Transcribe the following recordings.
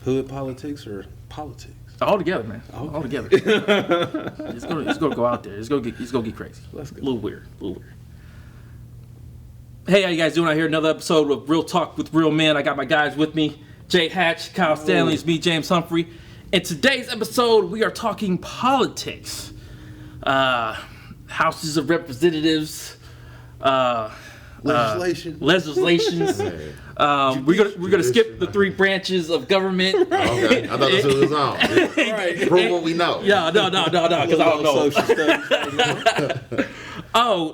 Hood politics or politics? All together, man. Okay. All together. It's gonna go out there. It's gonna get crazy. Let's go. A little weird. Hey, how you guys doing out here? Another episode of Real Talk with Real Men. I got my guys with me. Jay Hatch, Kyle Stanley, it's me, James Humphrey. In today's episode, we are talking politics. Houses of Representatives. Legislations. We're gonna skip the three branches of government. Okay, I thought that's what it was on. Right. Prove what we know. Yeah, no, because I don't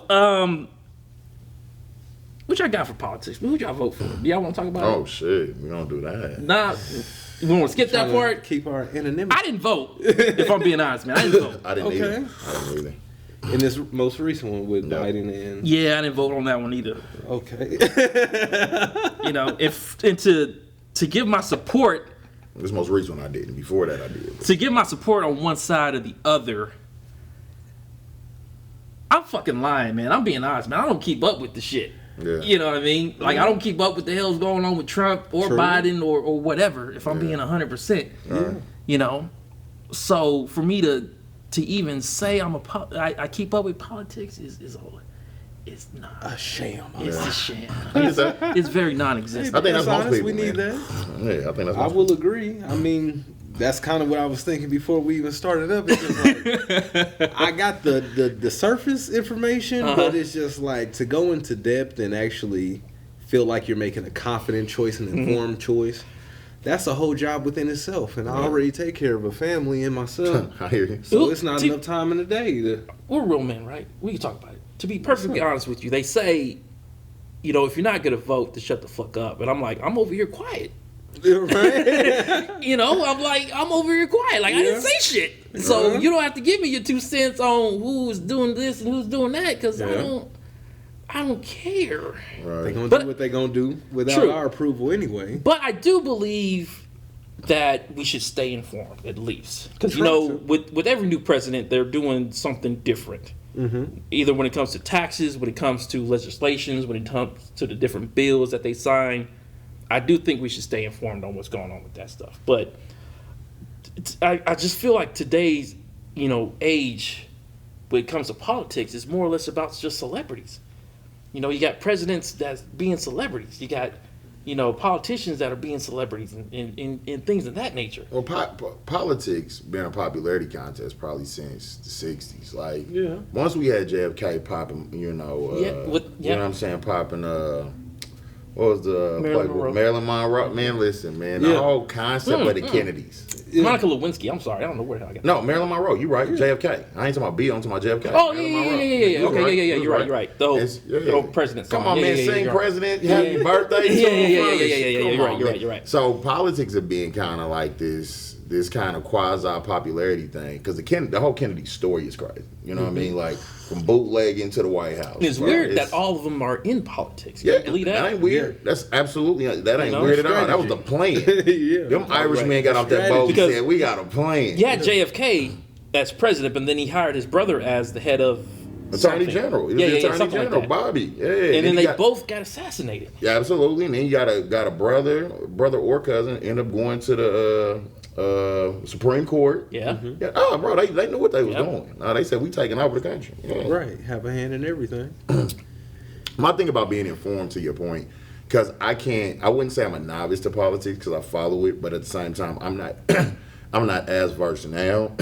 know. What y'all got for politics? Who y'all vote for? Do y'all want to talk about Oh it? shit, we don't do that. Nah, we want to skip that part. Keep our anonymity. I didn't vote. If I'm being honest, man, I didn't vote. I didn't Okay. either. I didn't either. In this most recent one with No. Biden and Yeah, I didn't vote on that one either. okay. You know, to give my support, This most recent one I didn't. Before that I did. to give my support on one side or the other. I'm fucking lying, man. I'm being honest, man. I don't keep up with the shit. Yeah. You know what I mean? Like, I don't keep up with the hell's going on with Trump or True. Biden or whatever, if I'm being 100%. Yeah. You know? So, for me to even say I keep up with politics is not. A sham. It's a sham. I get that. It's very non-existent. I think that's most honest, people. we need man. that. Yeah, I think that's I most will agree. I mean, that's kind of what I was thinking before we even started up. It's just like, I got the surface information, but it's just like to go into depth and actually feel like you're making a confident choice, an informed choice. That's a whole job within itself, and I already take care of a family and myself. I hear you. So it's not enough time in the day to. We're real men, right? We can talk about it. To be perfectly honest with you, they say, you know, if you're not going to vote, to shut the fuck up. And I'm like, I'm over here quiet. Right? You know, I'm over here quiet. Like, I didn't say shit. So you don't have to give me your 2 cents on who's doing this and who's doing that, because I don't care. Right. They're gonna But- do what they're gonna do without True. our approval anyway. But I do believe that we should stay informed, at least. Because, you Try know, to. with every new president, they're doing something different. Mm-hmm. Either when it comes to taxes, when it comes to legislations, when it comes to the different bills that they sign. I do think we should stay informed on what's going on with that stuff. But I just feel like today's, you know, age, when it comes to politics, is more or less about just celebrities. You know, you got presidents that's being celebrities. You got, you know, politicians that are being celebrities and things of that nature. Well, politics been a popularity contest probably since the '60s. Like, Yeah. once we had JFK popping, you know, you know what I'm saying, popping. What was the Marilyn Monroe. Marilyn Monroe? Man, listen, man, Yeah. the whole concept of the Kennedys. Monica Lewinsky, I'm sorry, I don't know where the hell I got that. No, Marilyn Monroe. You right? JFK. I ain't talking about Bill. I'm talking about JFK. Oh, Marilyn yeah. Monroe. Okay, You was yeah. you You're was right. The whole president song. Come on, Yeah, man. yeah, Sing you're right. president. Happy birthday. to him first. Yeah. Come You're on, right. man. You're right. So politics have been kind of like this kind of quasi popularity thing because the whole Kennedy story is crazy. You know what I mean? Like from bootlegging to the White House. It's bro. weird that all of them are in politics. Yeah, Can you believe that that? ain't weird. That's absolutely that ain't know, weird at all. That was the plan. Yeah. Them Irishmen got off that boat and Because- said, "We got a plan." You had JFK as president, but then he hired his brother as the head of Attorney something. General. He was the Attorney something like General, that. Bobby. Yeah, And then he they got- both got assassinated. Yeah, absolutely. And then you got a brother or cousin end up going to the Supreme Court. Yeah. Yeah. Oh, bro, they knew what they was Yep. doing. No, they said we taking over the country. Yeah. Right. Have a hand in everything. My thing about being informed, to your point, because I wouldn't say I'm a novice to politics because I follow it, but at the same time, I'm not I'm not as versed now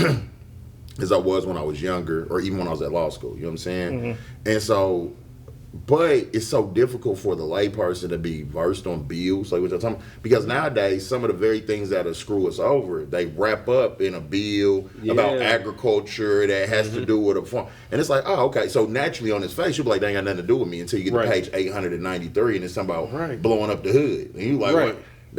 as I was when I was younger or even when I was at law school. You know what I'm saying? And so, but it's so difficult for the layperson to be versed on bills, like what you're talking about, because nowadays some of the very things that screw us over, they wrap up in a bill about agriculture that has to do with a farm, and it's like, oh, okay. So naturally on its face, you'll be like, they ain't got nothing to do with me until you get to page 893, and it's something about blowing up the hood, and you like, what?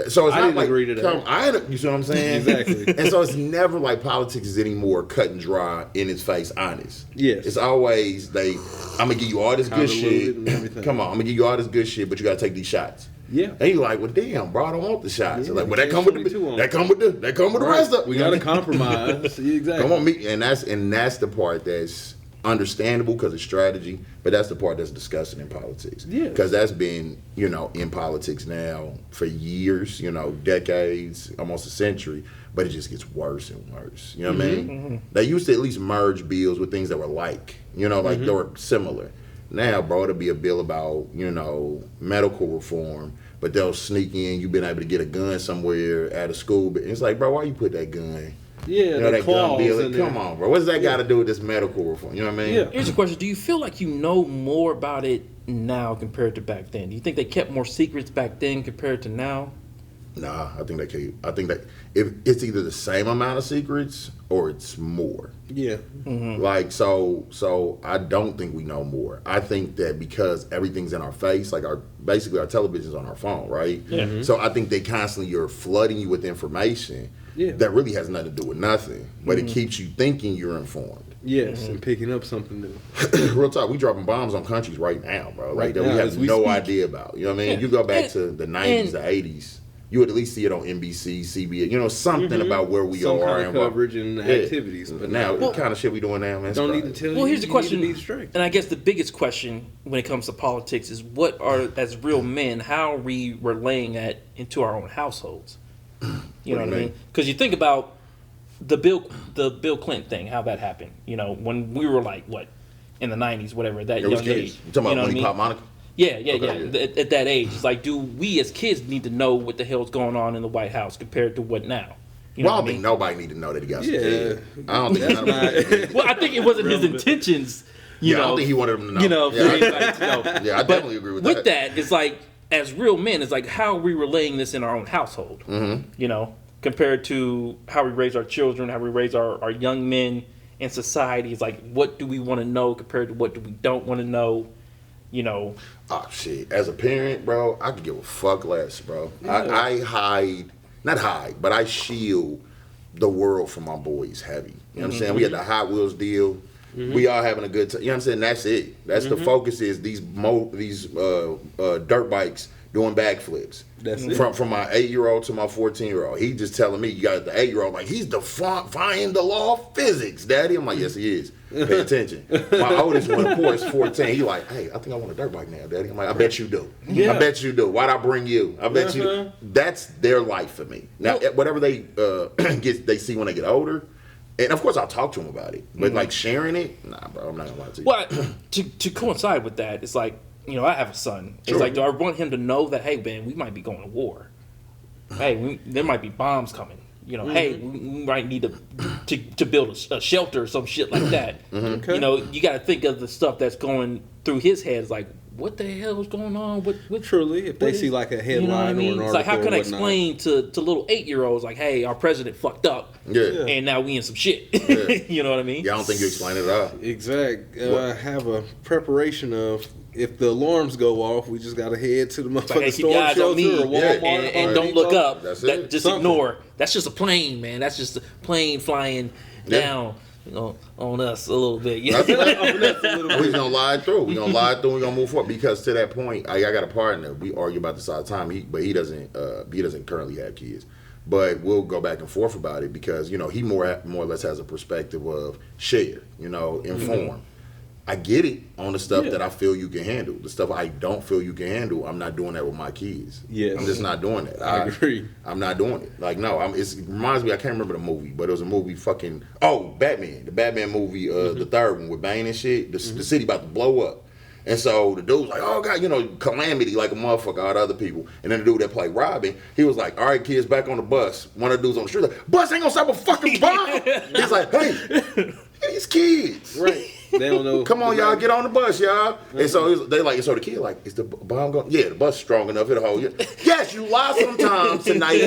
So it's I not didn't like, agree to that. you see what I'm saying? Exactly. And so it's never like politics is anymore cut and dry, in its face, honest. Yes. It's always I'm gonna give you all this good shit. and everything. Come on, I'm gonna give you all this good shit, but you gotta take these shots. Yeah. And you like, well, damn, bro, I don't want the shots. Yeah, Like, well, you that come can't with show me the two on that come with the rest of. We got to compromise. Exactly. Come on, me, and that's the part that's understandable because it's strategy, but that's the part that's disgusting in politics. Yeah. Because that's been, in politics now for years, decades, almost a century, but it just gets worse and worse. You know what I mean? They used to at least merge bills with things that were like they were similar. Now, bro, it'll be a bill about, medical reform, but they'll sneak in, you've been able to get a gun somewhere at a school. But it's like, bro, why you put that gun? Yeah, that gun bill. Come there. on, bro. What's that got to do with this medical reform? You know what I mean? Yeah. Here's a question: do you feel like you know more about it now compared to back then? Do you think they kept more secrets back then compared to now? Nah, I think they can. I think that if it's either the same amount of secrets or it's more. Yeah. Like so I don't think we know more. I think that because everything's in our face, like basically our television's on our phone, right? Yeah. So I think they constantly are flooding you with information that really has nothing to do with nothing, but it keeps you thinking you're informed. Yes, and picking up something new. Real talk, we dropping bombs on countries right now, bro. Like that we now, have as we no speak. idea about. You know what I mean? Yeah. You go back And- to the 90s, the 80s. You would at least see it on NBC, CBS, something about where we Some are kind of and what- coverage and activities. But now, the kind of shit we doing now, man. it's don't need crazy. to tell Well, you. here's the you question, need to be strict. and I guess the biggest question when it comes to politics is: what are, as real men, how are we relaying that into our own households? You know What do what you I mean? mean? Because you think about the Bill Clinton thing, how that happened. When we were like in the 90s, whatever, that It was young kids. age. You talking You know about what when I he mean? popped Monica? Yeah. Okay. At that age, it's like, do we as kids need to know what the hell's going on in the White House compared to what now? You know Well, I what don't think nobody need to know that he got some Yeah. kids. I don't think nobody. Well, I think it wasn't his intentions. I don't think he wanted them to know. For Yeah, anybody to know. yeah, I definitely agree with that. With that, it's like, as real men, it's like, how are we relaying this in our own household? Compared to how we raise our children, how we raise our young men in society. It's like, what do we want to know compared to what do we don't want to know? Oh shit! As a parent, bro, I could give a fuck less, bro. I not hide, but I shield the world from my boys heavy. You know what I'm saying? We had the Hot Wheels deal. We all having a good time. You know what I'm saying? That's it. That's the focus. Is these dirt bikes doing backflips. That's it. From my 8-year-old to my 14-year-old. He just telling me, you got the 8-year-old like he's defying the law of physics, Daddy. I'm like, yes, he is. Pay attention. My oldest one, of course, 14. He like, hey, I think I want a dirt bike now, Daddy. I'm like, I bet you do. Yeah. I bet you do. Why'd I bring you? I bet you do. That's their life for me. Now, whatever they they see when they get older, and of course I'll talk to them about it. But like sharing it, nah, bro, I'm not gonna lie to you. Well, to coincide with that, it's like, I have a son. It's Sure. like, do I want him to know that, hey, man, we might be going to war? Hey, there might be bombs coming. Hey, we might need to build a shelter or some shit like that. Okay. You got to think of the stuff that's going through his head. It's like, what the hell is going on? What Truly, if they what see is- like a you headline know what I mean? or an It's like, how article can I or whatnot. explain to little 8-year-olds like, hey, our president fucked up, Yeah. and now we in some shit. Yeah. You know what I mean? Yeah, I don't think you explain it at all. Exact. Have a preparation of if the alarms go off, we just gotta head to the Like, hey, motherfucking keep storm your eyes on shelter me, or Walmart, and or don't look Depot. up. That's That, it. just Something. ignore. That's just a plane, man. That's just a plane flying down, on us a little bit. You know? We're gonna lie through. We're gonna lie through. We're gonna move forward because to that point, I got a partner. We argue about this all the time. He doesn't currently have kids, but we'll go back and forth about it because he more or less has a perspective of share. Inform. I get it on the stuff that I feel you can handle. The stuff I don't feel you can handle, I'm not doing that with my kids. Yes. I'm just not doing that. I agree. I'm not doing it. Like, no, it reminds me, I can't remember the movie, but it was a movie Batman. The Batman movie, the third one with Bane and shit. The city about to blow up. And so the dude's like, oh, God, calamity like a motherfucker, all the other people. And then the dude that played Robin, he was like, all right, kids, back on the bus. One of the dudes on the street like, bus ain't gonna stop a fucking bomb. He's like, hey, these kids. Right. They don't know. Come on, y'all, get on the bus, y'all. And so so the kid like, is the bomb going? Yeah, the bus strong enough, it'll hold you. Yes, you lie sometimes tonight.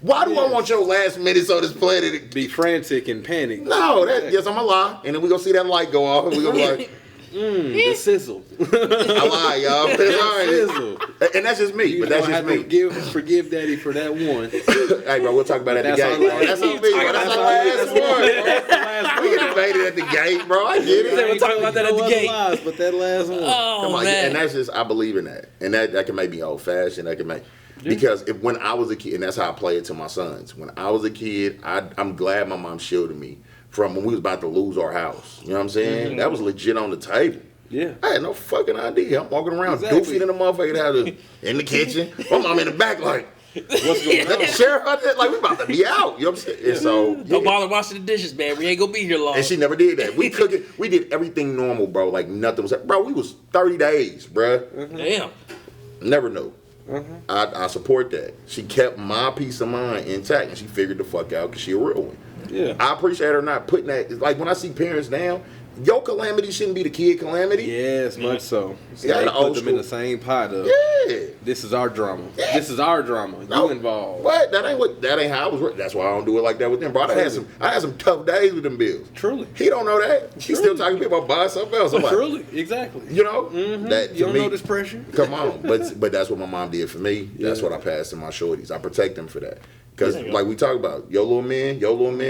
Why do I want your last minutes on this planet to Be frantic and panic. No, yes, I'm gonna lie. And then we gonna see that light go off and we gonna be like, The sizzle. I lie, y'all. It's all right. Sizzle. And that's just me, You but that's don't just have me. to forgive Daddy for that one. Hey, bro, we'll talk about it at the That's gate. our Bro. last- That's on me, bro. That's our last one. We can debate it at the gate, bro. I get it. We'll talk about that at the gate. Lies, but that last one. Oh, Come on, man. and that's just I believe in that, and that can make me old fashioned. That can make because when I was a kid, and that's how I play it to my sons. When I was a kid, I'm glad my mom shielded me from when we was about to lose our house. You know what I'm saying? That was legit on the table. Yeah. I had no fucking idea. I'm walking around Exactly. goofy in the motherfucking house in the kitchen. My mom in the back like, What's going on? the sheriff out there, like we about to be out. You know what I'm saying? And so Don't bother washing the dishes, man. We ain't gonna be here long. and she never did that. We cooked it. We did everything normal, bro. Like nothing was. Bro, we was 30 days, bro. Damn. Never knew. I support that. She kept my peace of mind intact, and she figured the fuck out because she a real one. Yeah. I appreciate her not putting that. It's like when I see parents now, your calamity shouldn't be the kid calamity. Yes, much so. So Yeah, they the put old them in the school. same pot of, Yeah. this is our drama. Yeah. This is our drama. No. You involved. What? That ain't how I was raised. That's why I don't do it like that with them, bro. I had some tough days with them bills. Truly. He don't know that. He's still talking to me about buying something else. I'm like, Truly. Exactly. you know, that to You don't me, know this pressure? Come on, but that's what my mom did for me. That's Yeah. what I passed to my shorties. I protect them for that. Because Yeah. like we talk about, your little men,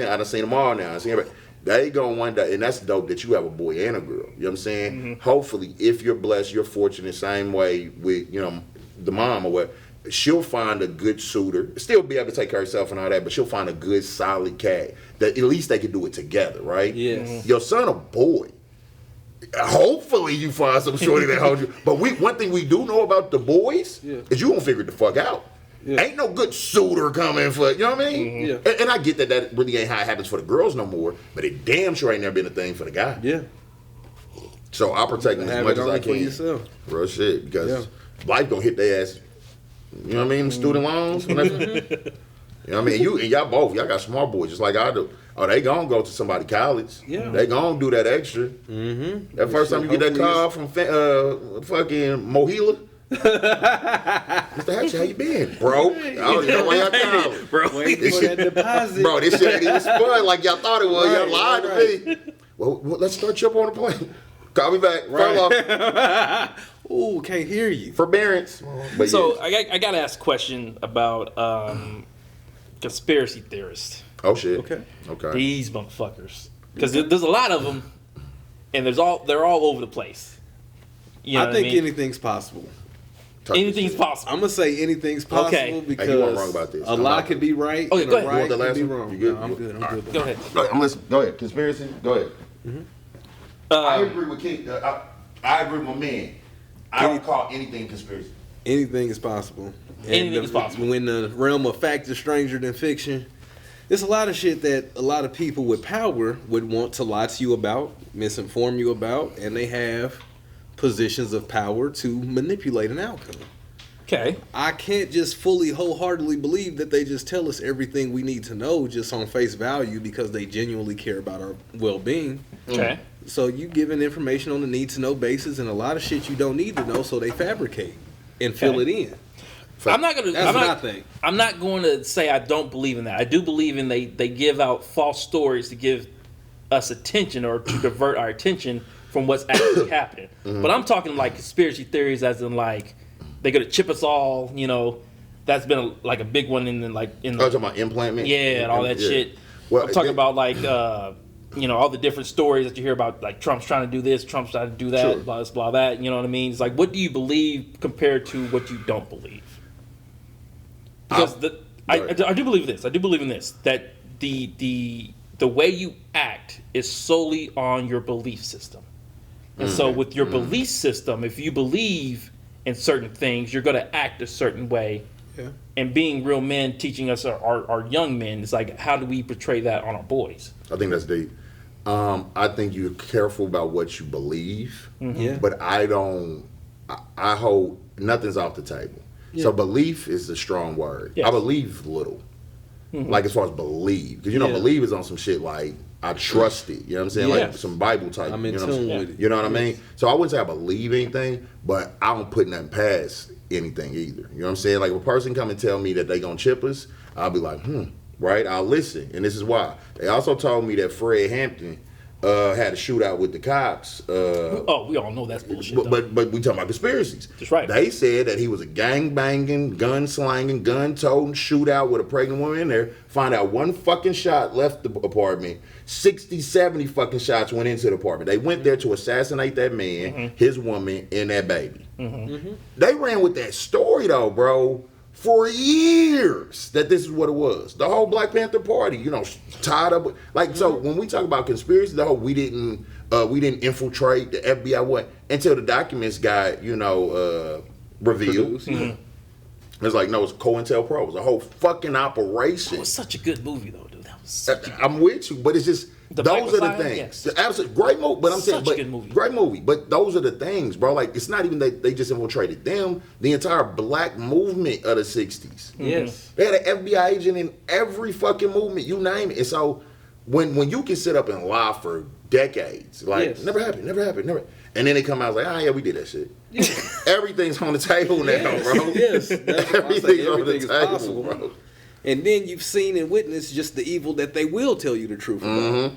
I done seen them all now. I seen everybody. They gonna one day, and that's dope that you have a boy and a girl. You know what I'm saying? Hopefully, if you're blessed, you're fortunate, same way with, you know, the mom or what, she'll find a good suitor, still be able to take care of herself and all that, but she'll find a good, solid cat that at least they can do it together, right? Yes. Your son a boy. Hopefully you find some shorty that holds you. But one thing we do know about the boys is you gonna figure it the fuck out. Yeah. Ain't no good suitor coming for, you know what I mean? Yeah. And I get that really ain't how it happens for the girls no more, but it damn sure ain't never been a thing for the guy. Yeah. So I protect them as Have much it as on I for can. yourself. Real shit, because Yeah. life gonna hit their ass. You know what I mean? Student loans. You know what I mean? You and y'all both, y'all got smart boys just like I do. Oh, they gonna go to somebody college. Yeah. They gonna do that extra. Mm-hmm. That first time you get that call from fucking Mohila. Mr. Hatch, how you been, bro? I don't even know why y'all calling. Bro. Waiting for that deposit. Bro, this shit ain't even spun like y'all thought it was. Y'all lied Right, to me. Well, let's start you up on the plane. Call me back. Furlough. Ooh, can't hear you. Forbearance. But So yes. I gotta ask a question about conspiracy theorists. Oh shit. Okay. These motherfuckers, because there's a lot of them, and they're all over the place. You know I what think mean? anything's possible. Talk this Anything's shit. possible. I'm gonna say anything's possible Okay. because Hey, you weren't wrong about this. a I'm lot not- could be right. Okay, and go a ahead. You want right the could last be one? wrong. You good? No, I'm good. I'm All right. good. Go ahead. I'm listening. Go ahead. Conspiracy. Go ahead. I agree with King. I agree with my man. I don't call anything conspiracy. Anything is possible. Anything is possible. When the realm of fact is stranger than fiction, there's a lot of shit that a lot of people with power would want to lie to you about, misinform you about, and they have positions of power to manipulate an outcome. Okay. I can't just fully wholeheartedly believe that they just tell us everything we need to know just on face value because they genuinely care about our well-being. Okay. So you giving information on the need to know basis and a lot of shit you don't need to know, so they fabricate and fill it in. I'm not gonna. That's I'm what not, I think. I'm not going to say I don't believe in that. I do believe in they give out false stories to give us attention or to divert our attention from what's actually happening. But I'm talking like conspiracy theories, as in like they're gonna chip us all. You know, that's been like a big one in the, like in Oh, the, talking about implantment. yeah, and all that Yeah. shit. Well, I'm talking it- about like you know, all the different stories that you hear about, like Trump's trying to do this, Trump's trying to do that, Sure. blah this, blah that. You know what I mean? It's like, what do you believe compared to what you don't believe? Because I do believe this. I do believe in this, that the way you act is solely on your belief system. And so with your belief system, if you believe in certain things, you're going to act a certain way. Yeah. And being real men teaching us our young men, it's like, how do we portray that on our boys? I think that's deep. I think you're careful about what you believe. Yeah. But I don't. I hold nothing's off the table. So belief is a strong word. Yes. I believe little. Like as far as believe, because you know Yeah. believe is on some shit like I trust it. You know what I'm saying? Like Yes. some Bible type. I'm in you know what I'm tune saying? with it. You know what I mean? So I wouldn't say I believe anything, but I don't put nothing past anything either. You know what I'm saying? Like if a person come and tell me that they gonna chip us, I'll be like, right? I'll listen, and this is why. They also told me that Fred Hampton had a shootout with the cops. Oh, we all know that's bullshit. though. But we talking about conspiracies. That's right. They said that he was a gang banging, gun slanging, gun toting shootout with a pregnant woman in there. Find out one fucking shot left the apartment. 60, 70 fucking shots went into the apartment. They went there to assassinate that man, his woman, and that baby. They ran with that story though, bro, for years that this is what it was. The whole Black Panther Party, you know, tied up with, like, so when we talk about conspiracy, the whole we didn't infiltrate the FBI what until the documents got, you know, revealed. It's like, no, it's COINTELPRO. It was a whole fucking operation. It was such a good movie, though, dude. That was such a I'm with you, but it's just those are the Messiah, things. yes. The absolute great movie, but I'm saying, Such a but good movie. great movie. But those are the things, bro. Like, it's not even that they just infiltrated them. The entire black movement of the '60s. Yes. They had an FBI agent in every fucking movement, you name it. And so when you can sit up and lie for decades, like Yes. never happened, and then they come out like, yeah, we did that shit. Everything's on the table now, bro. Yes, that's why I say Everything's on the everything is table, possible. bro. And then you've seen and witnessed just the evil that they will tell you the truth about.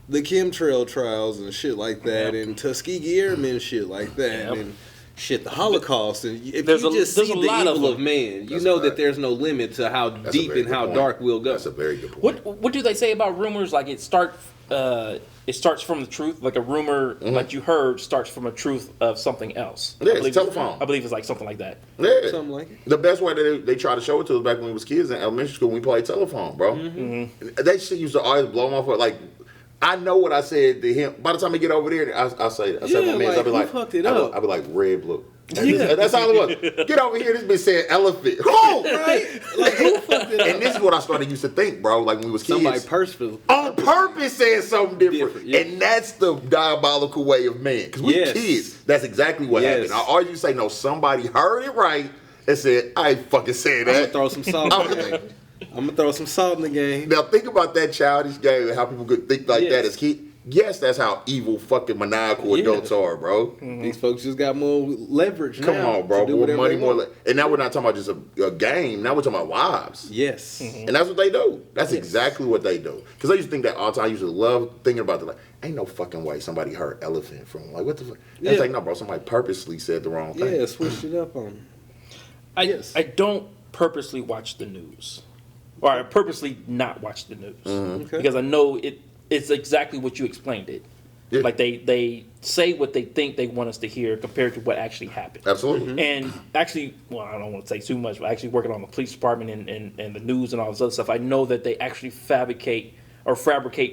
The chemtrail trials and shit like that, and Tuskegee Airmen shit like that, Yep. and shit, the Holocaust. And if There's you a- just there's see a the lot of evil them. of man, you That's know a that fact. there's no limit to how That's a deep very and good how point. dark we'll go. That's a very good point. What do they say about rumors? Like it starts from the truth. Like a rumor, like you heard, starts from a truth of something else. Yeah, I it's believe telephone. I believe it's like something like that. Yeah. Something like it. The best way that they try to show it to us back when we was kids in elementary school, when we played telephone, bro. That shit used to always blow my foot. Like, I know what I said to him. By the time I get over there, I say Yeah, my man, like, I'll be who like, fucked it I'll up? be like, red, blue. Yeah. That's all it was. Get over here. This bitch said elephant. Oh, Right? Like, who fucked it up? and this is what I started used to think, bro. Like when we was kids. Somebody purposeful. On purpose saying something different. Yeah. And that's the diabolical way of man. Because we Yes. kids, that's exactly what Yes. happened. I always used to say, no, somebody heard it right and said, I ain't fucking saying I'm gonna that. throw some salt. in the game. I'm gonna throw some salt in the game. Now think about that childish game and how people could think like Yes. that as kids. Yes, that's how evil fucking maniacal Yeah. adults are, bro. These folks just got more leverage Come now on, bro. to do More whatever money, they more. want. And now we're not talking about just a game. Now we're talking about lives. Yes. And that's what they do. That's Yes. exactly what they do. Because I used to think that all the time. I used to love thinking about it. Like, ain't no fucking way somebody heard elephant from. Like, what the fuck? And It's Yeah. like, no, bro. Somebody purposely said the wrong thing. Yeah, switched it up on them. Yes. I don't purposely watch the news, or I purposely not watch the news Okay. because I know it's exactly what you explained it. Yeah. Like they say what they think they want us to hear compared to what actually happened. Absolutely. And actually, well, I don't want to say too much, but actually working on the police department and the news and all this other stuff, I know that they actually fabricate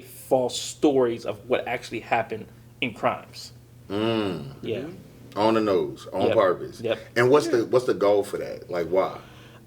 false stories of what actually happened in crimes. Yeah. On the nose, on Yep. purpose. Yep. And what's the goal for that? Like, why?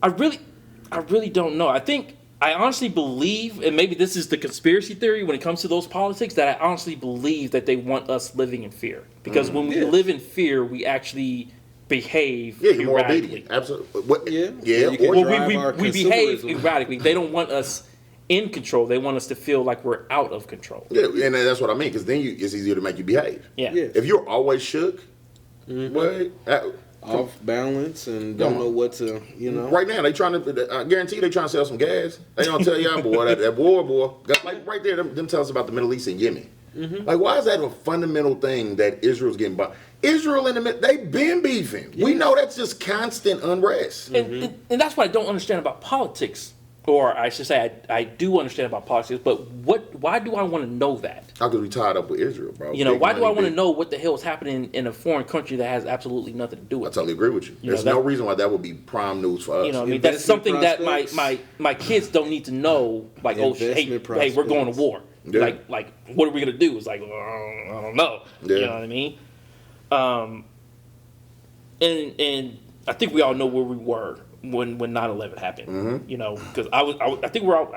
I really don't know. I honestly believe, and maybe this is the conspiracy theory when it comes to those politics, that I honestly believe that they want us living in fear. Because when we Yeah. live in fear, we actually behave Yeah, you're more erratically. obedient. Absolutely. What, Yeah. Yeah. You can or- Well, drive our we behave consumerism. erratically. They don't want us in control. They want us to feel like we're out of control. yeah, and that's what I mean. Because then it's easier to make you behave. Yeah. Yeah. If you're always shook, what? Off balance and don't know what to, you know. Right now, they trying to. I guarantee you, they trying to sell some gas. They gonna tell y'all, boy, that boy, got, like right there, them tell us about the Middle East and Yemen. Like, why is that a fundamental thing that Israel's getting by? Israel in the middle, they been beefing. We know that's just constant unrest. And that's what I don't understand about politics. Or I should say, I do understand about politics, but why do I want to know that? How could we tied up with Israel, bro? You know, Big why do money, I want to big- know what the hell is happening in a foreign country that has absolutely nothing to do I with it? totally agree with you. You know, There's that- no reason why that would be prime news for us. You know, what I mean, that's something Investment that prospects. my kids don't need to know. Like, oh, hey, Investment hey, we're going to prospects. war. Yeah. Like, what are we gonna do? It's like, well, I don't know. Yeah. You know what I mean? And I think we all know where we were when 9/11 happened. Mm-hmm. You know, because I think we're all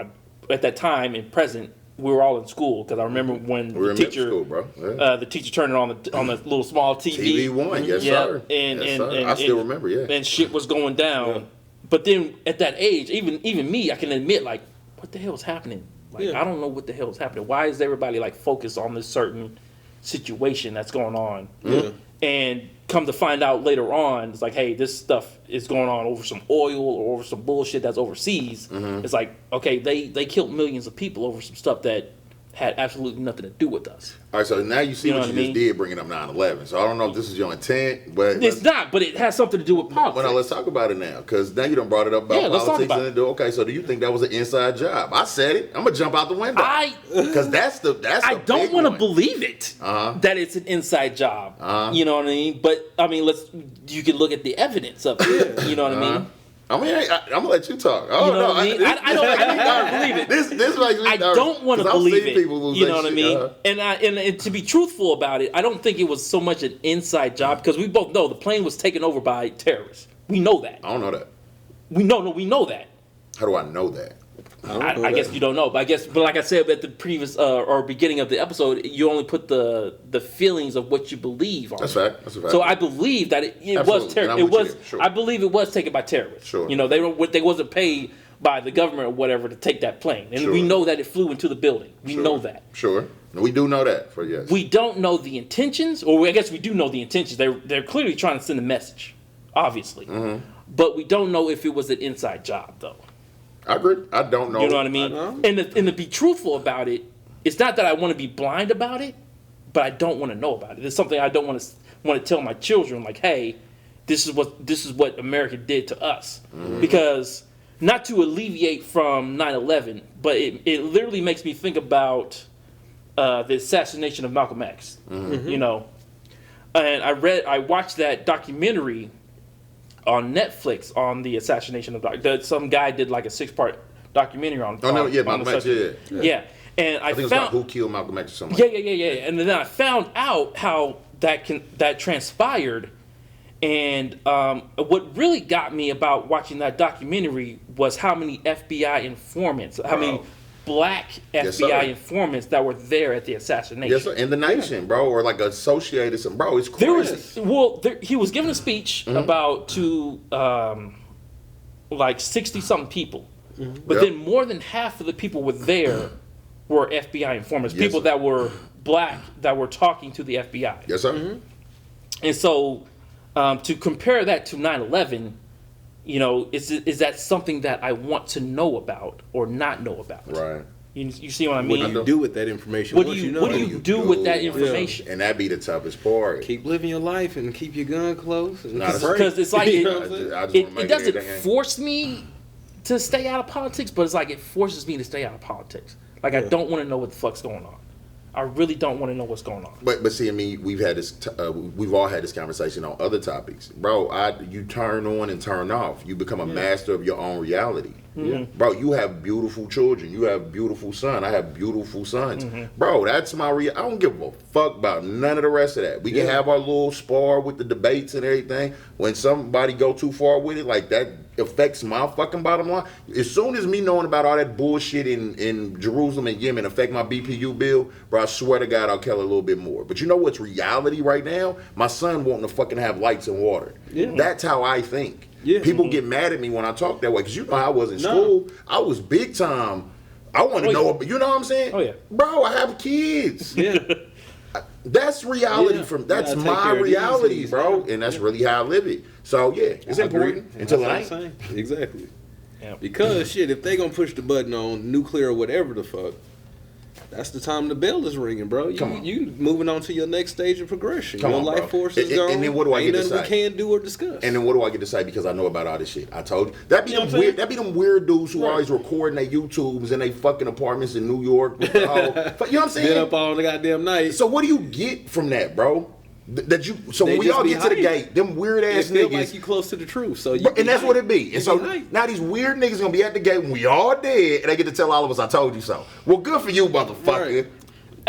at that time and present. We were all in school because I remember when We were the in middle teacher, school, bro. Yeah. the teacher turned it on the little small TV. TV1, yes, Yeah, sir. and, Yes, and, sir. and I still and- remember, yeah. and shit was going down. Yeah. But then at that age, even me, I can admit, like, what the hell is happening? Like, Yeah. I don't know what the hell is happening. Why is everybody like focused on this certain situation that's going on? Yeah. And come to find out later on, it's like, hey, this stuff is going on over some oil or over some bullshit that's overseas. Mm-hmm. It's like, okay, they killed millions of people over some stuff that had absolutely nothing to do with us. All right, so now you see You know what what you I just mean? did bringing up 9/11. So I don't know if this is your intent, but It's not, but it has something to do with politics. well, now let's talk about it now, because now you done brought it up about Yeah, let's talk politics about and do. Okay, so do you think that was an inside job? I said it. I'm gonna jump out the window because that's the I don't big want to one. believe it that it's an inside job. You know what I mean? But I mean, you can look at the evidence of it. You know what I mean? I mean, I'm gonna let you talk. Oh You know no, what I mean? I don't believe it. This makes me I nervous, don't want to 'cause I've believe seen it. people lose You their know what I shit, mean? And to be truthful about it, I don't think it was so much an inside job because we both know the plane was taken over by terrorists. We know that. I don't know that. We know that. How do I know that? I guess you don't know, but like I said at the previous or beginning of the episode, you only put the feelings of what you believe on. That's it. fact. That's a fact. So I believe that it was Absolutely. And I'm it with you was. there. Sure. I believe it was taken by terrorists. Sure. You know, they wasn't paid by the government or whatever to take that plane, and Sure. we know that it flew into the building. We Sure. know that. Sure. We do know that. For yes. We don't know the intentions, or I guess we do know the intentions. They're clearly trying to send a message, obviously, but we don't know if it was an inside job though. I agree. I don't know. You know what I mean? And to be truthful about it, it's not that I want to be blind about it, but I don't want to know about it. It's something I don't want to tell my children. Like, hey, this is what America did to us. Because not to alleviate from 9/11, but it literally makes me think about the assassination of Malcolm X. You know, and I watched that documentary on Netflix on the assassination of some guy did like a 6-part documentary on. Oh no, yeah, on Malcolm X, yeah. And I think it's about who killed Malcolm X or something. yeah. And then I found out how that transpired, and what really got me about watching that documentary was how many FBI informants, how many black Yes, FBI sir. informants that were there at the assassination. Yes, sir. In the nation, bro, or like associated some, bro. It's crazy. He was giving a speech about to like 60-something people, but Yep. then more than half of the people were there were FBI informants, Yes, people sir. that were black that were talking to the FBI. Yes, sir. And so to compare that to 9/11, you know, is that something that I want to know about or not know about? Right. You see what I What mean? do you do with that information? What do once you know what do it? you do with that information? And that be the toughest part. Keep living your life and keep your gun close. And Nah, that's- pray. Because it's like You know what I'm saying? I just it wanna make doesn't everything- force me to stay out of politics, but it's like it forces me to stay out of politics. Like I don't want to know what the fuck's going on. I really don't want to know what's going on. But see, I mean, we've had this. We've all had this conversation on other topics, bro. You turn on and turn off. You become a master of your own reality. Bro, you have beautiful children. You have beautiful son. I have beautiful sons. Bro, that's my I don't give a fuck about none of the rest of that. We can have our little spar with the debates and everything. When somebody go too far with it, like that affects my fucking bottom line. As soon as me knowing about all that bullshit in Jerusalem and Yemen affect my BPU bill, bro, I swear to God I'll care a little bit more. But you know what's reality right now? My son wanting to fucking have lights and water. That's how I think. Yeah. People get mad at me when I talk that way because you know how I was in school. I was big time. I want to know, you know what I'm saying? Oh, yeah. Bro, I have kids. Yeah. That's reality Yeah. that's Gotta take my care of these reality, things, bro. man. And that's really how I live it. So yeah, it's I agree. important until it That's ain't. what I'm saying. Exactly. Yeah. Because shit, if they gonna push the button on nuclear or whatever the fuck, that's the time the bell is ringing, bro. Come on. You moving on to your next stage of progression. Come your on, life bro. force is And gone. then what do I Ain't get to nothing we say? can do or discuss. And then what do I get to say because I know about all this shit? I told you. That be You know them what I'm weird. saying? That be them weird dudes who Right. always recording their YouTubes in their fucking apartments in New York. With the whole, you know what I'm saying? been up all the goddamn night. So what do you get from that, bro? That you. So They when we just all be get to the hyped. gate, them weird it ass feel niggas. like you close to the truth. So you And that's what it be. And so hyped. now these weird niggas gonna be at the gate when we all dead, and they get to tell all of us, "I told you so." Well, good for you, motherfucker.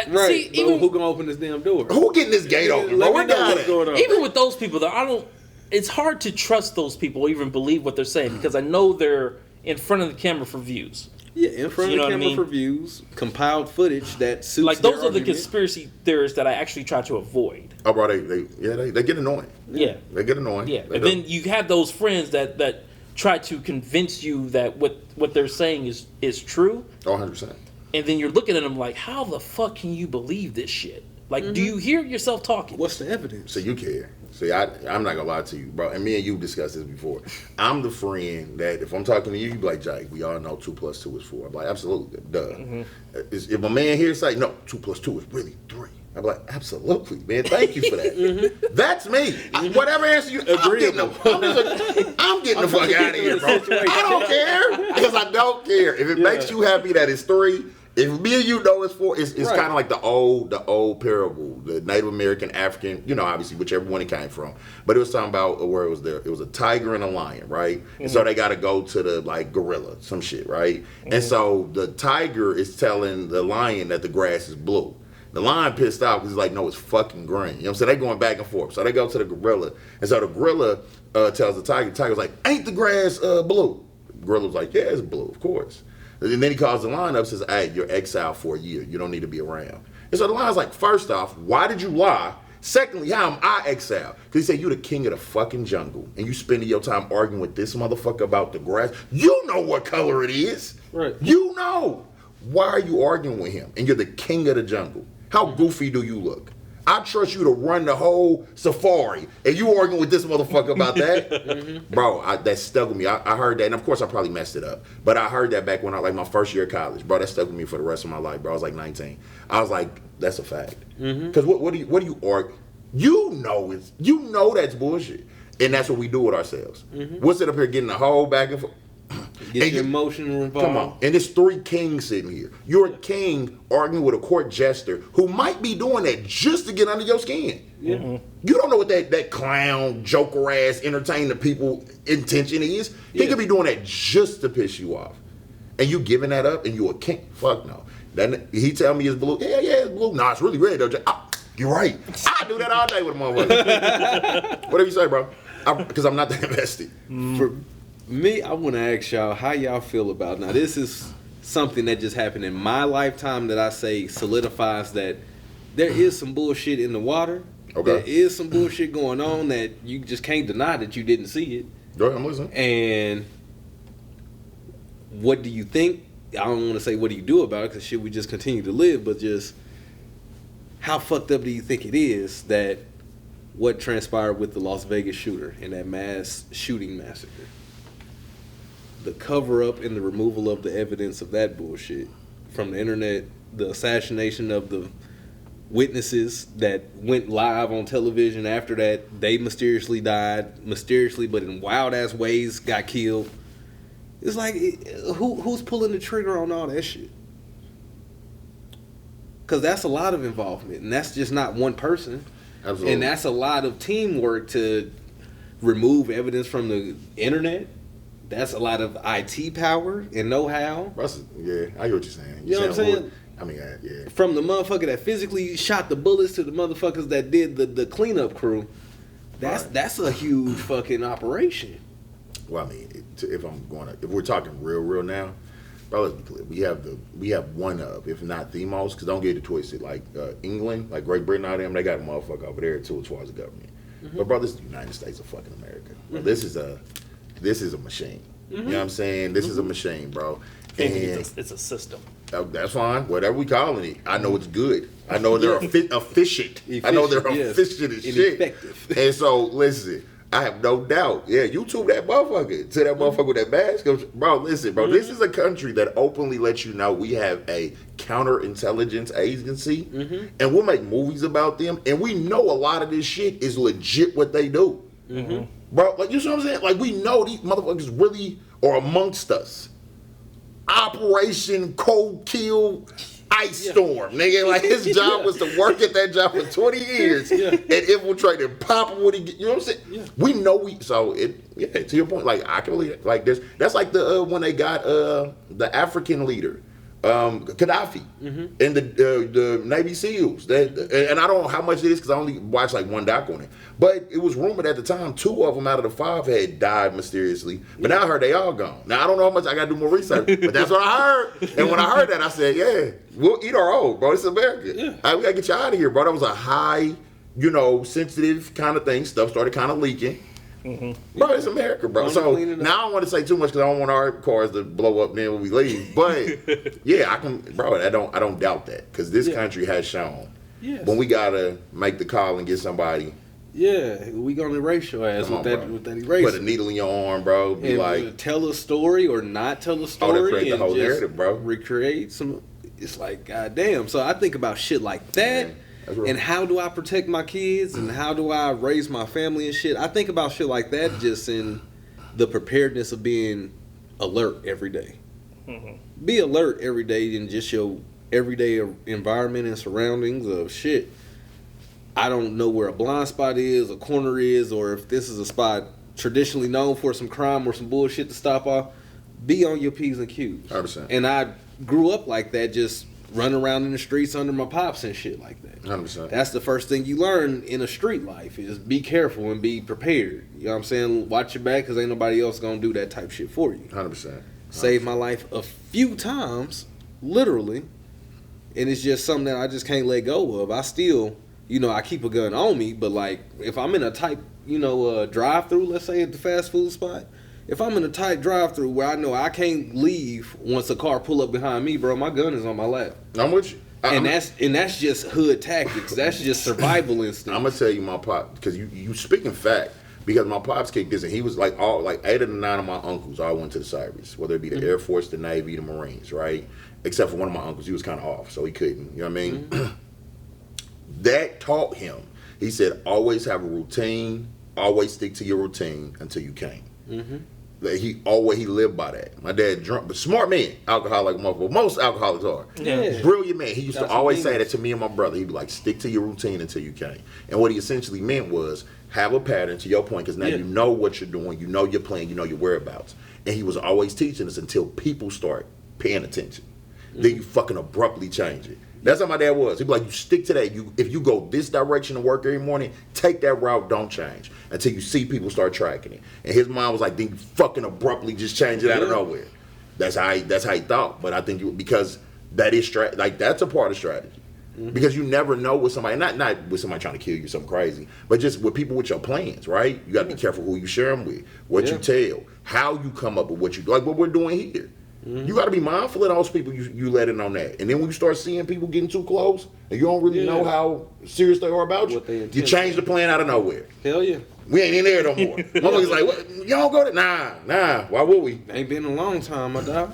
Right. See, but even who gonna open this damn door? Who getting this gate open, bro? Let me We know got what's it. going on. even with those people, though, I don't. It's hard to trust those people or even believe what they're saying because I know they're in front of the camera for views. Yeah, in front You know of what the I camera mean? for views, compiled footage that suits Like their those are the argument. conspiracy theorists that I actually try to avoid. Oh, bro, they get annoying. Yeah. They get annoying. Yeah, They and do. then you have those friends that try to convince you that what they're saying is true, 100%. and then you're looking at them like, how the fuck can you believe this shit? Like, do you hear yourself talking? What's the evidence? So you care. See, I'm not gonna lie to you, bro. And me and you discussed this before. I'm the friend that if I'm talking to you, you be like, Jake, we all know 2 + 2 is 4. I'm like, absolutely, duh. If a man here say, no, 2 + 2 is really 3. I'm like, absolutely, man. Thank you for that. That's me. Whatever answer you, I'm getting the fuck out of here, bro. I don't care because I don't care. If it makes you happy that it's 3, If me and you know it's four, it's Right. kind of like the old parable, the Native American, African, obviously whichever one it came from. But it was talking about where it was there. It was a tiger and a lion, right? And so they got to go to the gorilla, some shit, right? And so the tiger is telling the lion that the grass is blue. The lion pissed off because he's like, no, it's fucking green. You know what I'm saying? They going back and forth. So they go to the gorilla. And so the gorilla tells the tiger's like, ain't the grass blue? The gorilla's like, yeah, it's blue, of course. And then he calls the lion up and says, hey, you're exiled for a year. You don't need to be around. And so the lion's like, first off, why did you lie? Secondly, how am I exiled? Because he said, you're the king of the fucking jungle. And you spending your time arguing with this motherfucker about the grass. You know what color it is. Right. You know. Why are you arguing with him? And you're the king of the jungle. How goofy do you look? I trust you to run the whole safari, and you arguing with this motherfucker about that? Bro, that stuck with me. I heard that, and of course I probably messed it up, but I heard that back when my first year of college. Bro, that stuck with me for the rest of my life, bro. I was like 19. I was like, that's a fact. Because what do you argue? You know that's bullshit. And that's what we do with ourselves. We'll sit up here getting the whole back and forth. Get your emotional involved. Come on. And there's 3 kings sitting here. You're a king arguing with a court jester who might be doing that just to get under your skin. Yeah. You don't know what that clown, joker ass, entertain the people intention is. He Yeah. could be doing that just to piss you off. And you giving that up and you a king. Fuck no. Then he tell me it's blue. Yeah, it's blue. Nah, it's really red though. You're right. I do that all day with a motherfucker. Whatever you say, bro. Because I'm not that invested. For me, I want to ask y'all how y'all feel about. Now, this is something that just happened in my lifetime that I say solidifies that there is some bullshit in the water. Okay. There is some bullshit going on that you just can't deny that you didn't see it. Go ahead, I'm listening. And what do you think? I don't want to say what do you do about it because shit, we just continue to live, but just how fucked up do you think it is that what transpired with the Las Vegas shooter and that mass shooting massacre? The cover up and the removal of the evidence of that bullshit from the internet, the assassination of the witnesses that went live on television after that, they mysteriously died, but in wild ass ways got killed. It's like, who's pulling the trigger on all that shit? Because that's a lot of involvement, and that's just not one person. Absolutely. And that's a lot of teamwork to remove evidence from the internet. That's a lot of IT power and know-how. Yeah, I get what you're saying. You know what I'm saying? I mean, yeah. From the motherfucker that physically shot the bullets to the motherfuckers that did the cleanup crew. That's a huge fucking operation. Well, I mean, if we're talking real now, bro, let's be clear. We have one of, if not the most, because don't get it twisted. Like England, like Great Britain, all them, they got a motherfucker over there too as far as the government. But bro, this is the United States of fucking America. Bro, this is a machine. You know what I'm saying? This is a machine, bro. And It's a system. that's fine. Whatever we calling it, I know it's good. I know they're efficient. I know they're yes. efficient as And shit. effective. And so, listen, I have no doubt. Yeah, YouTube that motherfucker to that motherfucker with that mask. Bro, listen, bro. This is a country that openly lets you know we have a counterintelligence agency, and we'll make movies about them, and we know a lot of this shit is legit what they do. Bro, like, you see what I'm saying? Like, we know these motherfuckers really are amongst us. Operation Cold Kill Ice Storm, nigga. Like, his job was to work at that job for 20 years and infiltrate and pop him when he get, you know what I'm saying? Yeah. We know to your point, like, I can believe, like, that's like the, when they got the African leader, Gaddafi, and the Navy SEALs. And I don't know how much it is because I only watched like one doc on it. But it was rumored at the time 2 of them out of the 5 had died mysteriously. But now I heard they all gone. Now I don't know how much, I gotta do more research. But that's what I heard. And when I heard that, I said, yeah, we'll eat our own, bro. It's America. Yeah. We gotta get you out of here, bro. That was a high, sensitive kind of thing. Stuff started kind of leaking. Bro, it's America, bro. So now I don't want to say too much because I don't want our cars to blow up then when we leave. But yeah, I can, bro. I don't doubt that because this country has shown when we gotta make the call and get somebody. Yeah, we gonna erase your ass Come with on, that bro. with that eraser. Put a needle in your arm, bro. Be and like, tell a story or not tell a story. create the and whole just narrative, bro. Recreate some. It's like, goddamn. So I think about shit like that. Yeah, that's real. And how do I protect my kids and how do I raise my family and shit? I think about shit like that just in the preparedness of being alert every day. Be alert every day in just your everyday environment and surroundings of shit. I don't know where a blind spot is, a corner is, or if this is a spot traditionally known for some crime or some bullshit to stop off. Be on your P's and Q's. 100%. And I grew up like that, just running around in the streets under my pops and shit like that. 100%. That's the first thing you learn in a street life is be careful and be prepared. You know what I'm saying? Watch your back because ain't nobody else going to do that type shit for you. 100%. Saved my life a few times, literally. And it's just something that I just can't let go of. I still, I keep a gun on me, but like if I'm in a tight, drive-through, let's say at the fast food spot, if I'm in a tight drive-through where I know I can't leave once a car pull up behind me, bro, my gun is on my lap. I'm with you. And that's just hood tactics. That's just survival instinct. I'm gonna tell you my pop because you speaking fact because my pops kicked this and he was like 8 of the 9 of my uncles all went to the service, whether it be the Air Force, the Navy, the Marines, right? Except for one of my uncles, he was kind of off, so he couldn't. You know what I mean? That taught him. He said, always have a routine, always stick to your routine until you can't. Like he lived by that. My dad drunk, but smart man, alcoholic motherfucker. Most alcoholics are. Yeah. Brilliant man. He used That's to always what say that to me and my brother. He'd be like, stick to your routine until you can. And what he essentially meant was have a pattern to your point, because now you know what you're doing, you know your plan, you know your whereabouts. And he was always teaching us until people start paying attention. Then you fucking abruptly change it. That's how my dad was. He'd be like, you stick to that. If you go this direction to work every morning, take that route, don't change until you see people start tracking it. And his mind was like, then you fucking abruptly just change it out of nowhere. That's how he thought. But I think because that is that's a part of strategy. Because you never know with somebody, not with somebody trying to kill you, something crazy, but just with people with your plans, right? You got to be careful who you share them with, what you tell, how you come up with what you do, like what we're doing here. You got to be mindful of those people you let in on that. And then when you start seeing people getting too close and you don't really know how serious they are about you change the plan out of nowhere. Hell yeah. We ain't in there no more. Motherfuckers like, what? Y'all go to Nah. Why would we? Ain't been a long time, my dog.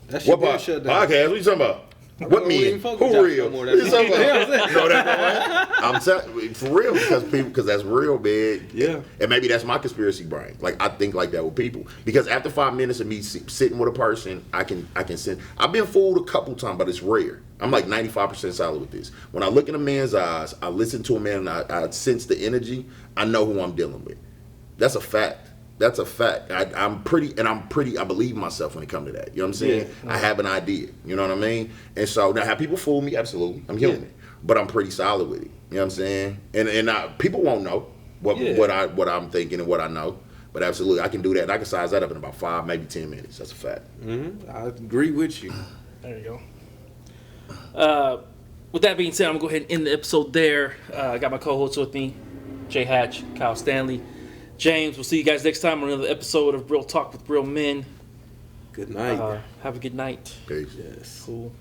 That shit What been about shut down. podcast? What you talking about? What men? Who real? What you talking about? No, that's I'm telling for real because that's real, man. Yeah. And maybe that's my conspiracy brain. Like I think like that with people because after 5 minutes of me sitting with a person, I can sense. I've been fooled a couple times, but it's rare. I'm like 95% solid with this. When I look in a man's eyes, I listen to a man, and I sense the energy. I know who I'm dealing with. That's a fact. That's a fact. I believe myself when it comes to that. You know what I'm saying? Yeah. I have an idea. You know what I mean? And so now have people fool me? Absolutely. I'm human. But I'm pretty solid with it. You know what I'm saying? And people won't know what I'm thinking and what I know. But absolutely, I can do that. And I can size that up in about 5, maybe 10 minutes. That's a fact. I agree with you. There you go. With that being said, I'm going to go ahead and end the episode there. I got my co-hosts with me, Jay Hatch, Kyle Stanley. James, we'll see you guys next time on another episode of Real Talk with Real Men. Good night. Have a good night. Peace. Yes. Cool.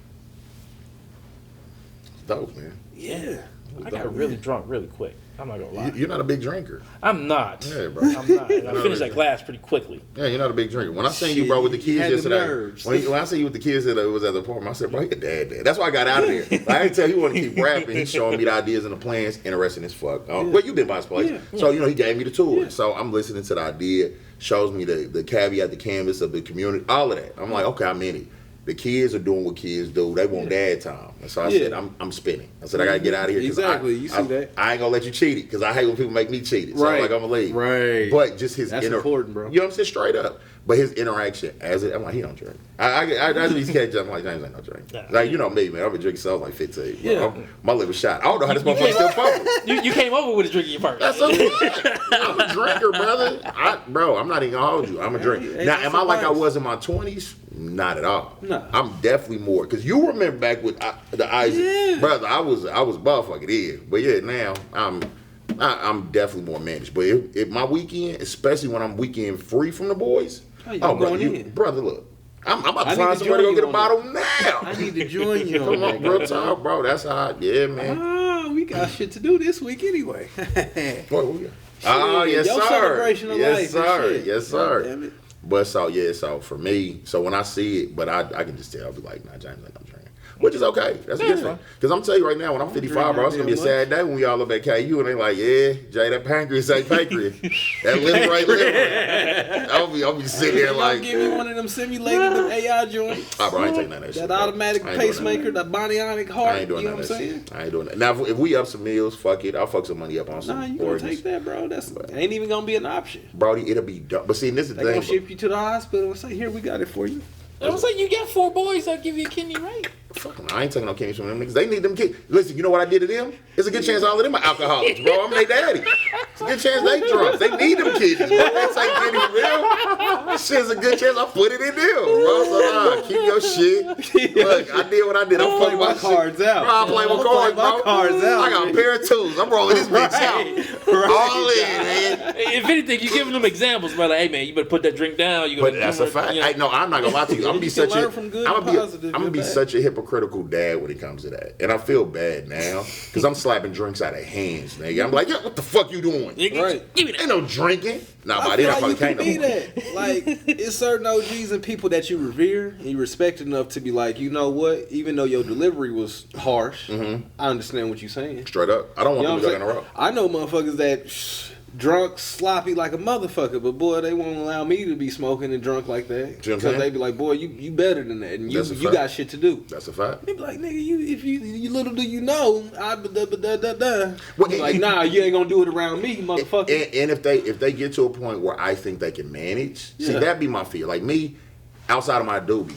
Dope, man. Yeah. I got really drunk really quick. I'm not going to lie. You're not a big drinker. I'm not. Yeah, bro. I'm not. I finished that glass pretty quickly. Yeah, you're not a big drinker. When I seen you, bro, with the kids yesterday, when I seen you with the kids that was at the apartment, I said, bro, your dad. That's why I got out of there. Like, I didn't tell you he wanted to keep rapping. He's showing me the ideas and the plans. Interesting as fuck. Well, you've been by his place. Yeah. So, he gave me the tour. Yeah. So I'm listening to the idea, shows me the caveat, the canvas of the community, all of that. I'm like, okay, I'm in it. The kids are doing what kids do. They want dad time. And so I said, I'm spinning. I said, I got to get out of here. Exactly. You see that. I ain't going to let you cheat it because I hate when people make me cheat it. So I'm like, I'm going to leave. Right. But just his That's important, bro. You know what I'm saying? Straight up. But his interaction I'm like, he don't drink. I just catch up. I'm like, James ain't no drink. Yeah. Like, you know me, man. I've been drinking since I was like 15. Yeah. My liver shot. I don't know how this motherfucker still fucking. You came over with a drink in your purse. That's so good. I'm a drinker, brother. I'm not even going to hold you. I'm a drinker. Now, am I like I was in my 20s? Not at all. No. I'm definitely more. Because you remember back with the Isaac. Yeah. Brother, I was motherfucking in. But yeah, now I'm definitely more managed. But if my weekend, especially when I'm weekend free from the boys, brother, look. I'm about to find somebody to go get a bottle now. I need to join you. Come on, bro, talk, bro. That's how. Yeah, man. We got shit to do this week anyway. Yes, sir. Yes, sir. Yes, sir. Damn it. But so for me, so when I see it, but I can just tell, I'll be like, nah, James ain't no drinking. which is okay. That's a good thing. Because I'm telling you right now, when I'm 55, bro, it's gonna be a sad day when we all look at KU and they like, yeah, Jay, that pancreas ain't pancreas. That liver ain't liver. I'll be sitting there like, give me one of them simulated them AI joints. bro, I ain't taking none of that shit. That automatic pacemaker, the bionic heart. I ain't doing you know that what I'm saying? shit. I ain't doing that. Now, if we up some meals, fuck it. I'll fuck some money up on some Nah, you gonna organs. take that, bro. That's ain't even gonna be an option. Brody, it'll be dumb. But see, this is the They thing. gonna ship you to the hospital and say, "Here, we got it for you." I was like, you got 4 boys, I'll give you a kidney, right? Fuck 'em. I ain't taking no kidneys from them niggas. They need them kids. Listen, you know what I did to them? It's a good chance all of them are alcoholics, bro. I'm their daddy. It's a good chance they drunk. They need them kidneys, bro. They take kidneys from them. This shit's a good chance I put it in them, bro. So keep your shit. Look, I did what I did. I'm fucking my cards out. Bro, I play my cards, bro. my cards out. I got a pair of tools. I'm rolling this bitch out. All in, man. If anything, you giving them examples, but like, hey man, you better put that drink down. You But that's a fact. You know. No, I'm not gonna lie to you. I'm gonna be You such can a learn from good I'm and gonna positive, be, I'm gonna good be bad. such a hypocritical dad when it comes to that, and I feel bad now because I'm slapping drinks out of hands, nigga. I'm like, yeah, what the fuck you doing? Right. Give me that. Ain't no drinking. Nah, I but feel then I like probably you can can't no be more. that. Like, it's certain OGs and people that you revere and you respect enough to be like, you know what? Even though your delivery was harsh, I understand what you're saying. Straight up, I don't want You know them what to I'm go saying? in a row. I know motherfuckers that drunk, sloppy like a motherfucker, but boy, they won't allow me to be smoking and drunk like that. See what I'm Because saying? they be like, boy, you better than that, and you That's a you fact. got shit to do. That's a fact. They be like, nigga, if you little do you know, Well, Be like, nah, you ain't gonna do it around me, motherfucker. And if they get to a point where I think they can manage, see, Yeah. that'd be my fear. Like me, outside of my doobie,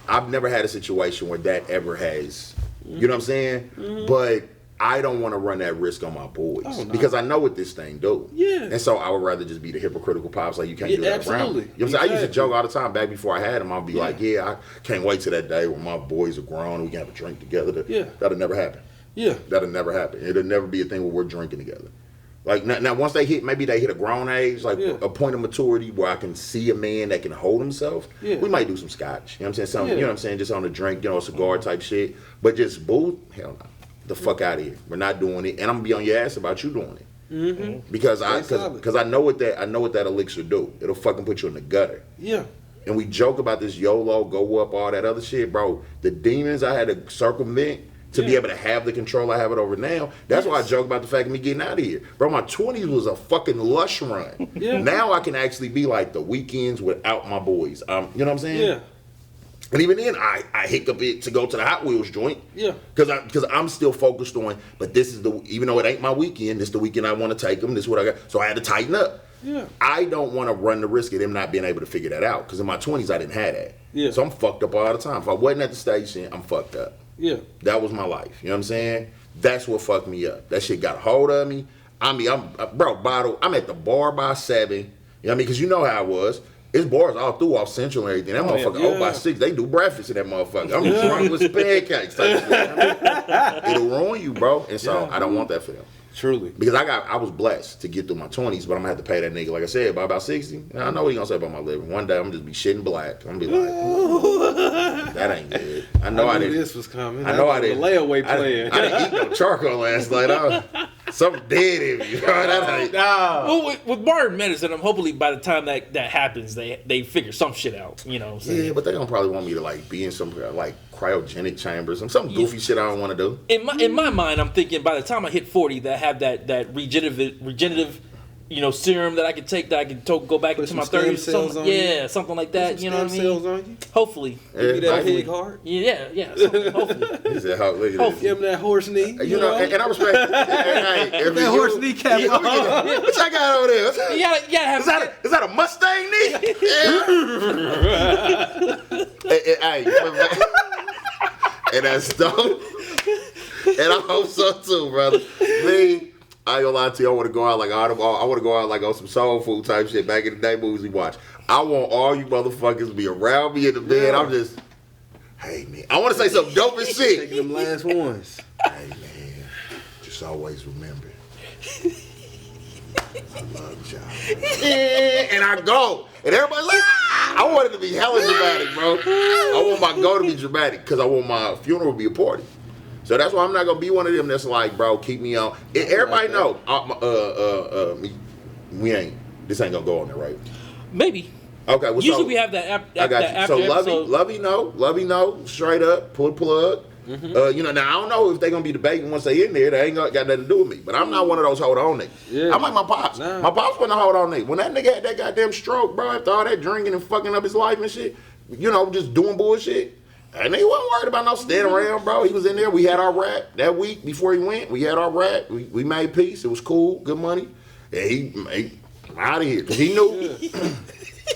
I've never had a situation where that ever has. You know what I'm saying? But I don't want to run that risk on my boys Oh, no. because I know what this thing do. Yeah. And so I would rather just be the hypocritical pops like you can't Yeah, do that around me. absolutely. You know what I'm saying? I used to Exactly. joke all the time back before I had them. I'd be Yeah. like, yeah, I can't wait till that day when my boys are grown and we can have a drink together. Yeah. That'll never happen. Yeah. That'll never happen. It'll never be a thing where we're drinking together. Like now once they hit a grown age, like Yeah. a point of maturity where I can see a man that can hold himself, Yeah. we might do some scotch. You know what I'm saying? Something, Yeah. you know what I'm saying? Just on a drink, you know, a cigar type shit. But just booze, hell no. The fuck out of here. We're not doing it. And I'm gonna be on your ass about you doing it. Mm-hmm. Because I know what that elixir do. It'll fucking put you in the gutter. Yeah. And we joke about this YOLO, go up, all that other shit, bro. The demons I had to circumvent to be Yeah. able to have the control I have it over now. That's why I joke about the fact of me getting out of here. Bro, my 20s was a fucking lush run. Yeah. Now I can actually be like the weekends without my boys. You know what I'm saying? Yeah. And even then, I hiccup it to go to the Hot Wheels joint. Yeah. Because I'm still focused on, but this is even though it ain't my weekend, this is the weekend I want to take them. This is what I got. So I had to tighten up. Yeah. I don't want to run the risk of them not being able to figure that out. Because in my 20s, I didn't have that. Yeah. So I'm fucked up all the time. If I wasn't at the station, I'm fucked up. Yeah. That was my life. You know what I'm saying? That's what fucked me up. That shit got a hold of me. I'm at the bar by 7. You know what I mean? Because you know how it was. It's bars all through off Central and everything. That motherfucker, yeah. by 6, they do breakfast in that motherfucker. I'm drunk with some pancakes. Type shit, you know what I mean? It'll ruin you, bro. And so I don't want that for them. Truly. Because I was blessed to get through my 20s, but I'm gonna have to pay that nigga, like I said, by about 60. And I know what he gonna say about my living. One day I'm gonna just be shitting black. I'm gonna be like, that ain't good. I know I knew didn't. this was coming. I know I was didn't. The layaway I plan. didn't eat no charcoal last night. Something dead in me. Bro. That ain't, Well, with modern medicine, I'm hopefully by the time that happens, they figure some shit out. You know what I'm saying? yeah, but they gonna probably want me to like be in some like cryogenic chambers, some goofy shit I don't want to do. In my mind, I'm thinking by the time I hit 40, that I have that regenerative, serum that I can take, that I can go back Put into my some stem 30s. cells Something, on you. something like that. Some You know what I stem mean? cells on you. Hopefully. Give me that hopefully. pig heart. Yeah. Hopefully. He said, "How look at Oh, this." Give him that horse knee. You know, and I respect. Hey, if that you- horse kneecap Yeah, on. what y'all got over there? You gotta have Is that a Mustang knee? Yeah. Hey, and that's dope. And I hope so too, brother. Me, I ain't gonna lie to you. I want to go out like I want to go out like on some soul food type shit. Back in the day, movies we watch. I want all you motherfuckers to be around me in the bed. I'm just, hey man, I want to say some dope as shit. Taking them last ones. Hey man, just always remember, I love y'all. And I go, and everybody's like, I want it to be hella dramatic, bro. I want my go to be dramatic because I want my funeral to be a party. So that's why I'm not gonna be one of them that's like, bro, keep me on. Everybody know, we ain't. This ain't gonna go on there, right? maybe. Okay. Well, Usually so, we have that. I got you. After So episode. Lovey know, straight up, pull the plug. You know, now I don't know if they're gonna be debating once they in there. They ain't got nothing to do with me. But I'm not one of those hold on niggas. Yeah. I'm like my pops. Nah. My pops wasn't a hold on nigga. When that nigga had that goddamn stroke, bro, after all that drinking and fucking up his life and shit, you know, just doing bullshit. And he wasn't worried about no standing around, bro. He was in there. We had our rap that week before he went. We had our rap. We made peace. It was cool, good money. And he out of here. Cause he knew.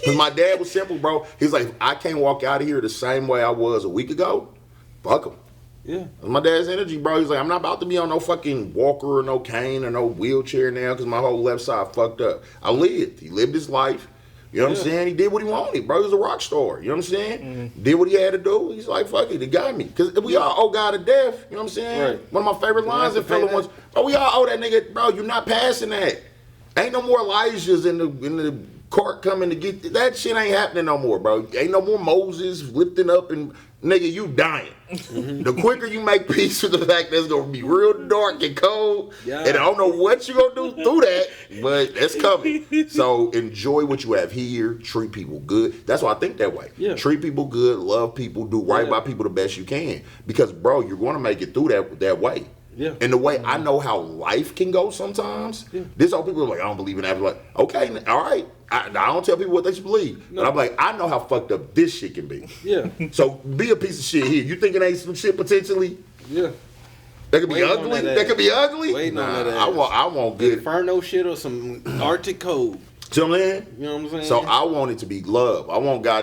Cause my dad was simple, bro. He's like, I can't walk out of here the same way I was a week ago. Fuck him. Yeah. My dad's energy, bro. He's like, I'm not about to be on no fucking walker or no cane or no wheelchair now because my whole left side fucked up. I lived. He lived his life. You know what I'm saying? He did what he wanted, bro. He was a rock star. You know what I'm saying? Did what he had to do. He's like, fuck it, he got me. Because we all owe God a death. You know what I'm saying? Right. One of my favorite lines in Philip was, bro, we all owe that nigga, bro, you're not passing that. Ain't no more Elijahs in the court coming to get that shit ain't happening no more, bro. Ain't no more Moses lifting up and nigga, you dying. The quicker you make peace with the fact that it's gonna be real dark and cold, and I don't know what you gonna do through that, but it's coming. So enjoy what you have here. Treat people good. That's why I think that way. Yeah. Treat people good. Love people. Do right by people the best you can. Because bro, you're gonna make it through that way. Yeah. And the way I know how life can go sometimes, this all people are like, I don't believe in that. Like, okay, all right. I don't tell people what they should believe. No. But I'm like, I know how fucked up this shit can be. Yeah. So be a piece of shit here. You think it ain't some shit potentially? Yeah. That could be ugly? That could be ugly? Waiting on that I want good. Inferno shit or some Arctic code. You know what I'm saying? You know what I'm saying? So I want it to be love. I want God to be